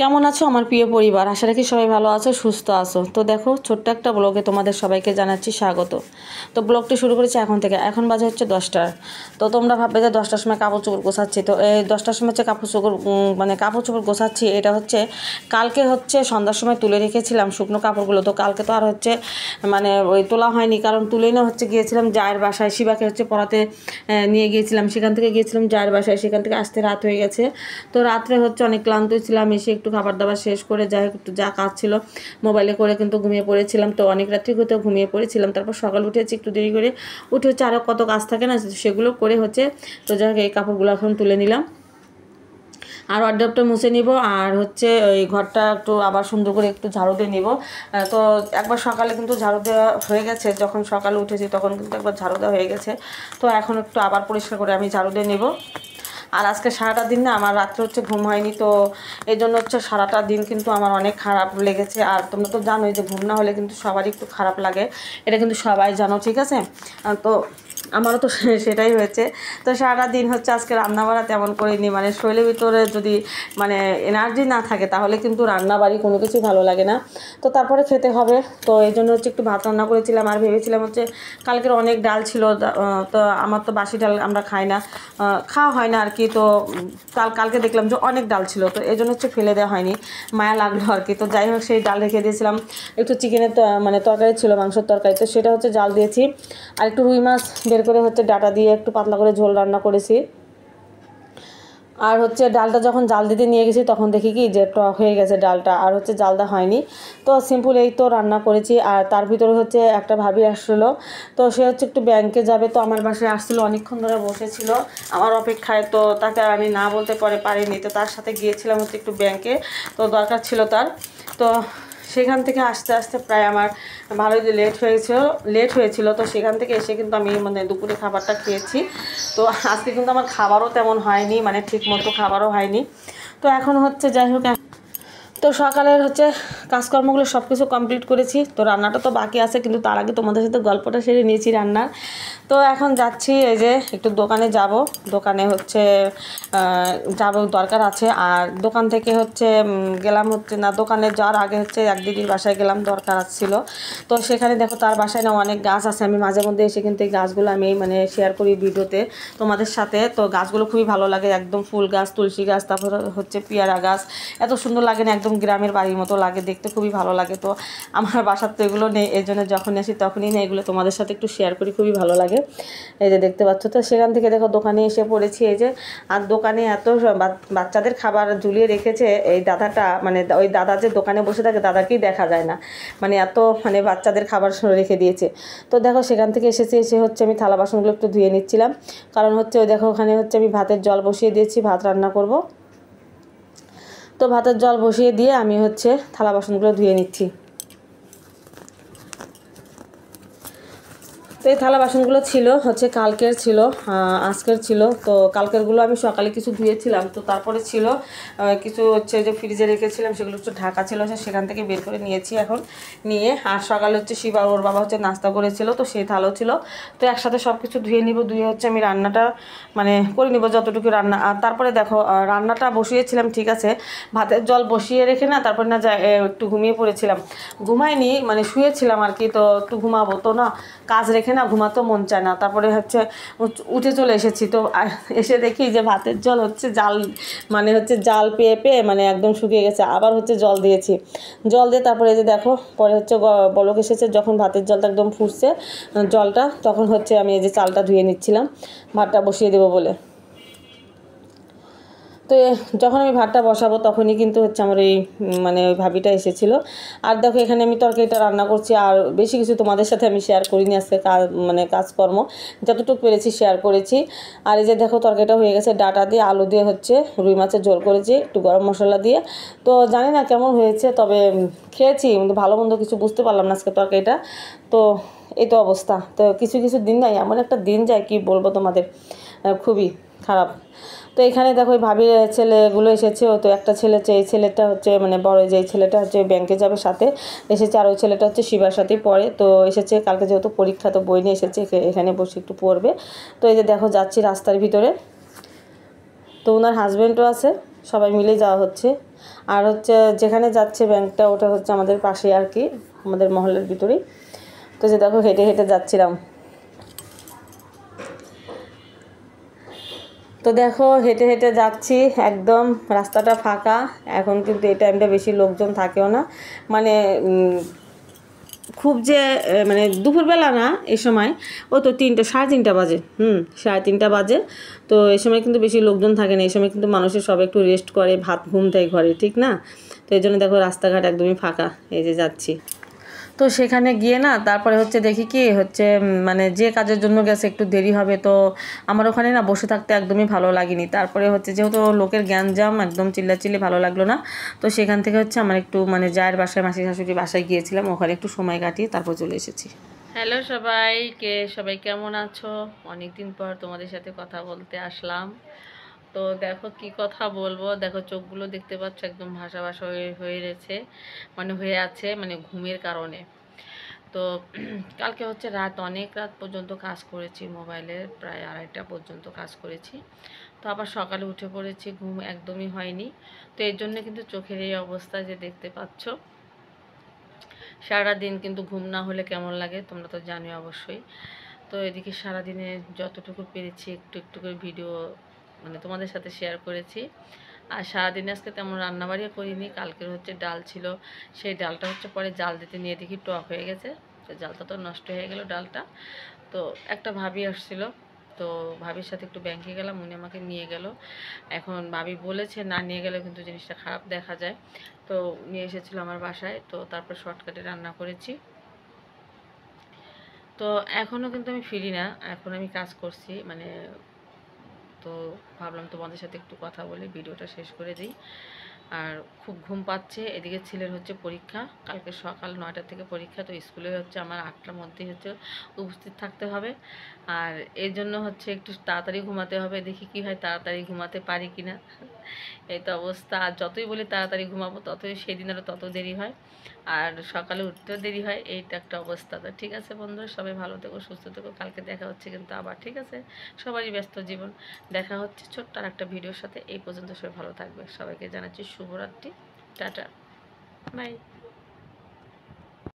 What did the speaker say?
কেমন আছো আমার প্রিয় পরিবার? আশা রাখি সবাই ভালো আছো, সুস্থ আছো। তো দেখো, ছোট্ট একটা ব্লগে তোমাদের সবাইকে জানাচ্ছি স্বাগত। তো ব্লগটি শুরু করেছি এখন থেকে। এখন বাজে হচ্ছে 10টা। তো তোমরা ভাববে যে 10টার সময় কাপড় চোপড় গোছাচ্ছি। তো এই 10টার সময় হচ্ছে কাপড় চোপড় গোছাচ্ছি। এটা হচ্ছে কালকে হচ্ছে সন্ধ্যার সময় তুলে রেখেছিলাম শুকনো কাপড়গুলো। তো কালকে তো আর হচ্ছে ওই তোলা হয়নি, কারণ তুলেই না হচ্ছে গিয়েছিলাম জায়ের বাসায়। শিবাকে হচ্ছে পড়াতে নিয়ে গিয়েছিলাম, সেখান থেকে গিয়েছিলাম জায়ের বাসায়। সেখান থেকে আসতে রাত হয়ে গেছে। তো রাত্রে হচ্ছে অনেক ক্লান্ত ছিলাম, এসে একটু খাবার দাবার শেষ করে যাই হোক একটু যা কাজ ছিল মোবাইলে করে কিন্তু ঘুমিয়ে পড়েছিলাম। তো অনেক রাত্রি হতে ঘুমিয়ে পড়েছিলাম। তারপর সকাল উঠেছি একটু দেরি করে, উঠে হচ্ছে আরও কত কাজ থাকে না, সেগুলো করে হচ্ছে তো যাই হোক এই কাপড়গুলো এখন তুলে নিলাম। আর ওয়ারড্রপটা মুছে নিব, আর হচ্ছে ওই ঘরটা একটু আবার সুন্দর করে একটু ঝাড়ু দিয়ে নিব। তো একবার সকালে কিন্তু ঝাড়ু দেওয়া হয়ে গেছে, যখন সকালে উঠেছি তখন কিন্তু একবার ঝাড়ু দেওয়া হয়ে গেছে। তো এখন একটু আবার পরিষ্কার করে আমি ঝাড়ু দিয়ে নেব। আর আজকে সারাটা দিন না আমার রাত্রে হচ্ছে ঘুম হয়নি, তো এই জন্য হচ্ছে সারাটা দিন কিন্তু আমার অনেক খারাপ লেগেছে। আর তোমরা তো জানোই যে ঘুম না হলে কিন্তু সবারই একটু খারাপ লাগে, এটা কিন্তু সবাই জানো, ঠিক আছে? তো আমারও তো সেটাই হয়েছে। তো সারা দিন হচ্ছে আজকে রান্নাবাড়া তেমন করিনি, শরীরের ভিতরে যদি এনার্জি না থাকে তাহলে কিন্তু রান্নাবাড়ি কোনো কিছু ভালো লাগে না। তো তারপরে খেতে হবে, তো এই জন্য হচ্ছে একটু ভাত রান্না করেছিলাম। আর ভেবেছিলাম হচ্ছে কালকের অনেক ডাল ছিল, তো আমার তো বাসি ডাল আমরা খাই না, খাওয়া হয় না আর কি। তো কালকে দেখলাম যে অনেক ডাল ছিল, তো এই জন্য হচ্ছে ফেলে দেওয়া হয়নি, মায়া লাগলো আর কি। তো যাই হোক সেই ডাল রেখে দিয়েছিলাম। একটু চিকেনের তরকারি ছিল, মাংসের তরকারি, তো সেটা হচ্ছে জাল দিয়েছি। আর একটু রুই মাছ বের করে হচ্ছে ডাটা দিয়ে একটু পাতলা করে ঝোল রান্না করেছি। আর হচ্ছে ডালটা যখন জাল দিতে নিয়ে গেছি তখন দেখি কি যে টক হয়ে গেছে ডালটা, আর হচ্ছে জালটা হয়নি। তো সিম্পল এই তো রান্না করেছি। আর তার ভিতরে হচ্ছে একটা ভাবি আসছিলো, তো সে হচ্ছে একটু ব্যাংকে যাবে, তো আমার বাসায় আসছিলো, অনেকক্ষণ ধরে বসেছিল আমার অপেক্ষায়। তো তাকে আমি না বলতে পারিনি, তো তার সাথে গিয়েছিলাম হচ্ছে একটু ব্যাংকে, তো দরকার ছিল তার। তো সেখান থেকে আসতে আসতে প্রায় আমার ভালোই লেট হয়েছিল। তো সেখান থেকে এসে কিন্তু আমি দুপুরে খাবারটা খেয়েছি। তো আজকে কিন্তু আমার খাবারও তেমন হয়নি, ঠিক মতো খাবারও হয়নি। তো এখন হচ্ছে যাই হোক, তো সকালের হচ্ছে কাজকর্মগুলো সব কিছু কমপ্লিট করেছি। তো রান্নাটা তো বাকি আছে, কিন্তু তার আগে তোমাদের সাথে গল্পটা সেরে নিয়েছি রান্নার। তো এখন যাচ্ছি, এই যে একটু দোকানে যাব, দোকানে হচ্ছে যাব, দরকার আছে। আর দোকান থেকে হচ্ছে গেলাম হচ্ছে না, দোকানে যাওয়ার আগে হচ্ছে এক দিদির বাসায় গেলাম, দরকার ছিল। তো সেখানে দেখো তার বাসায় না অনেক গাছ আছে। আমি মাঝে মধ্যে এসে কিন্তু এই গাছগুলো আমি শেয়ার করি ভিডিওতে তোমাদের সাথে। তো গাছগুলো খুবই ভালো লাগে, একদম ফুল গাছ, তুলসী গাছ, তারপর হচ্ছে পেয়ারা গাছ, এত সুন্দর লাগে না, একদম গ্রামের বাড়ির মতো লাগে দেখতে, খুবই ভালো লাগে। তো আমার বাসার তো এগুলো নেই, এই জন্য যখন আসি তখনই না এগুলো তোমাদের সাথে একটু শেয়ার করি, খুবই ভালো লাগে। এই যে দেখতে পাচ্ছ, তো সেখান থেকে দেখো দোকানে এসে পড়েছি। এই যে আর দোকানে এত বাচ্চাদের খাবার ঝুলিয়ে রেখেছে এই দাদাটা, ওই দাদা যে দোকানে বসে থাকে দাদাকেই দেখা যায় না, এত বাচ্চাদের খাবার রেখে দিয়েছে। তো দেখো সেখান থেকে এসে হচ্ছে আমি থালা বাসনগুলো একটু ধুয়ে নিচ্ছিলাম, কারণ হচ্ছে ওই দেখো ওখানে হচ্ছে আমি ভাতের জল বসিয়ে দিয়েছি, ভাত রান্না করব। তো ভাতের জল বসিয়ে দিয়ে আমি হচ্ছে থালা বাসনগুলো ধুয়ে নিচ্ছি। তো এই থালা বাসনগুলো ছিল হচ্ছে কালকের ছিল, আজকের ছিল। তো কালকেরগুলো আমি সকালে কিছু ধুয়েছিলাম, তো তারপরে ছিল কিছু হচ্ছে যে ফ্রিজে রেখেছিলাম, সেগুলো হচ্ছে ঢাকা ছিল, সেখান থেকে বের করে নিয়েছি এখন নিয়ে। আর সকালে হচ্ছে শিবা ওর বাবা হচ্ছে নাস্তা করেছিল, তো সেই থালও ছিল। তো একসাথে সব কিছু ধুয়ে নিব, ধুয়ে হচ্ছে আমি রান্নাটা করে নিব যতটুকু রান্না। আর তারপরে দেখো রান্নাটা বসিয়েছিলাম, ঠিক আছে, ভাতের জল বসিয়ে রেখে না তারপরে না যায় একটু ঘুমিয়ে পড়েছিলাম, ঘুমাইনি শুয়েছিলাম আর কি। তো একটু ঘুমাবো, তো না কাজ রেখে না ঘুমাতেও মন চায় না। তারপরে হচ্ছে উঠে চলে এসেছি, তো এসে দেখি যে ভাতের জল হচ্ছে জাল হচ্ছে জাল পেয়ে পেয়ে একদম শুকিয়ে গেছে। আবার হচ্ছে জল দিয়েছি, জল দিয়ে তারপরে এই যে দেখো পরে হচ্ছে বলক এসেছে, যখন ভাতের জলটা একদম ফুটছে জলটা, তখন হচ্ছে আমি এই যে চালটা ধুয়ে নিচ্ছিলাম ভাতটা বসিয়ে দেবো বলে। তো যখন আমি ভাতটা বসাবো তখনই কিন্তু হচ্ছে আমার এই ওই ভাবিটা এসেছিলো। আর দেখো এখানে আমি তরকারিটা রান্না করছি, আর বেশি কিছু তোমাদের সাথে আমি শেয়ার করিনি আজকে, কাজকর্ম যতটুকু পেরেছি শেয়ার করেছি। আর এই যে দেখো তরকারিটা হয়ে গেছে, ডাটা দিয়ে আলু দিয়ে হচ্ছে রুই মাছের ঝোল করেছি একটু গরম মশলা দিয়ে। তো জানি না কেমন হয়েছে, তবে খেয়েছি, ভালো মন্দ কিছু বুঝতে পারলাম না আজকে তরকারিটা। তো এই তো অবস্থা। তো কিছু কিছু দিন নাই এমন একটা দিন যায় কি বলবো তোমাদের, খুবই খারাপ। তো এখানে দেখো ওই ভাবির ছেলেগুলো এসেছে, তো একটা ছেলে হচ্ছে, এই ছেলেটা হচ্ছে বড়, যে এই ছেলেটা হচ্ছে ব্যাংকে যাবে সাথে এসেছে, আর ওই ছেলেটা হচ্ছে শিবার সাথেই পড়ে। তো এসেছে কালকে যেহেতু পরীক্ষা, তো বই নিয়ে এসেছে, এখানে বসে একটু পড়বে। তো এই যে দেখো যাচ্ছি রাস্তার ভিতরে, তো ওনার হাজব্যান্ডও আছে, সবাই মিলে যাওয়া হচ্ছে। আর হচ্ছে যেখানে যাচ্ছে ব্যাংকটা ওটা হচ্ছে আমাদের পাশে আর কি, আমাদের মহল্লার ভিতরেই। তো যে দেখো হেঁটে হেঁটে যাচ্ছিলাম। তো দেখো হেঁটে হেঁটে যাচ্ছি, একদম রাস্তাটা ফাঁকা। এখন কিন্তু এই টাইমটা বেশি লোকজন থাকেও না, মানে খুব যে মানে দুপুরবেলা না, এই সময় ও তো 3:30 বাজে, 3:30 বাজে। তো এই সময় কিন্তু বেশি লোকজন থাকে না, এই সময় কিন্তু মানুষের সব একটু রেস্ট করে, ভাত ঘুম দেয় ঘরে, ঠিক না? তো এই জন্য দেখো রাস্তাঘাট একদমই ফাঁকা, এই যে যাচ্ছি। তো সেখানে গিয়ে না তারপরে হচ্ছে দেখি কি হচ্ছে, মানে যে কাজের জন্য গেছে একটু দেরি হবে, তো আমার ওখানে না বসে থাকতে একদমই ভালো লাগেনি। তারপরে হচ্ছে যেহেতু লোকের গ্যাঞ্জাম, একদম চিল্লাচিল্লি ভালো লাগলো না। তো সেখান থেকে হচ্ছে আমার একটু মানে জায়ের বাসায়, মাসি শাশুড়ি বাসায় গিয়েছিলাম, ওখানে একটু সময় কাটিয়ে তারপর চলে এসেছি। হ্যালো সবাইকে, সবাই কেমন আছো? অনেকদিন পর তোমাদের সাথে কথা বলতে আসলাম। তো দেখো কি কথা বলবো, দেখো চোখগুলো দেখতে পাচ্ছ একদম ভাসা ভাসা হয়ে রয়েছে, মানে হয়ে আছে, মানে ঘুমের কারণে। তো কালকে হচ্ছে অনেক রাত পর্যন্ত কাজ করেছি, মোবাইলে প্রায় 2:30টা পর্যন্ত কাজ করেছি। তো আবার সকালে উঠে পড়েছি, ঘুম একদমই হয়নি। তো এর জন্য কিন্তু চোখের এই অবস্থা যে দেখতে পাচ্ছ। সারাদিন কিন্তু ঘুম না হলে কেমন লাগে তোমরা তো জানো অবশ্যই। তো এদিকে সারাদিনে যতটুকু পেরেছি একটু একটু করে ভিডিও মানে তোমাদের সাথে শেয়ার করেছি। আর সারাদিনে আজকে তেমন রান্নাবাড়িও করিনি, কালকের হচ্ছে ডাল ছিল, সেই ডালটা হচ্ছে পরে জাল দিতে নিয়ে দেখি টক হয়ে গেছে। তো জালটা তো নষ্ট হয়ে গেল ডালটা। তো একটা ভাবি আসছিল, তো ভাবির সাথে একটু ব্যাংকে গেলাম, উনি আমাকে নিয়ে গেল। এখন ভাবি বলেছে না নিয়ে গেলে কিন্তু জিনিসটা খারাপ দেখা যায়, তো নিয়ে এসেছিলো আমার বাসায়। তো তারপর শর্টকাটে রান্না করেছি। তো এখনও কিন্তু আমি ফিরি না, এখন আমি কাজ করছি মানে। তো ভাবলাম তোমাদের সাথে একটু কথা বলে ভিডিওটা শেষ করে দিই। আর খুব ঘুম পাচ্ছে, এদিকে ছেলের হচ্ছে পরীক্ষা, কালকে সকাল 9টা থেকে পরীক্ষা। তো স্কুলে হচ্ছে আমার 8টার মধ্যেই হচ্ছে উপস্থিত থাকতে হবে। আর এর জন্য হচ্ছে একটু তাড়াতাড়ি ঘুমাতে হবে, দেখি কি হয়, তাড়াতাড়ি ঘুমাতে পারি কি না। এই তো অবস্থা। আর যতই বলি তাড়াতাড়ি ঘুমাবো, ততই সেদিন আরও তত দেরি হয়, আর সকালে উঠতেও দেরি হয়। এইটা একটা অবস্থা। তো ঠিক আছে বন্ধুরা, সবাই ভালো থেকো, সুস্থ থেকো। কালকে দেখা হচ্ছে কিন্তু আবার, ঠিক আছে? সবারই ব্যস্ত জীবন, দেখা হচ্ছে ছোট্ট আর একটা ভিডিওর সাথে। এই পর্যন্ত সবাই ভালো থাকবে, সবাইকে জানাচ্ছি শুভরাত্রি, টাটা, বাই।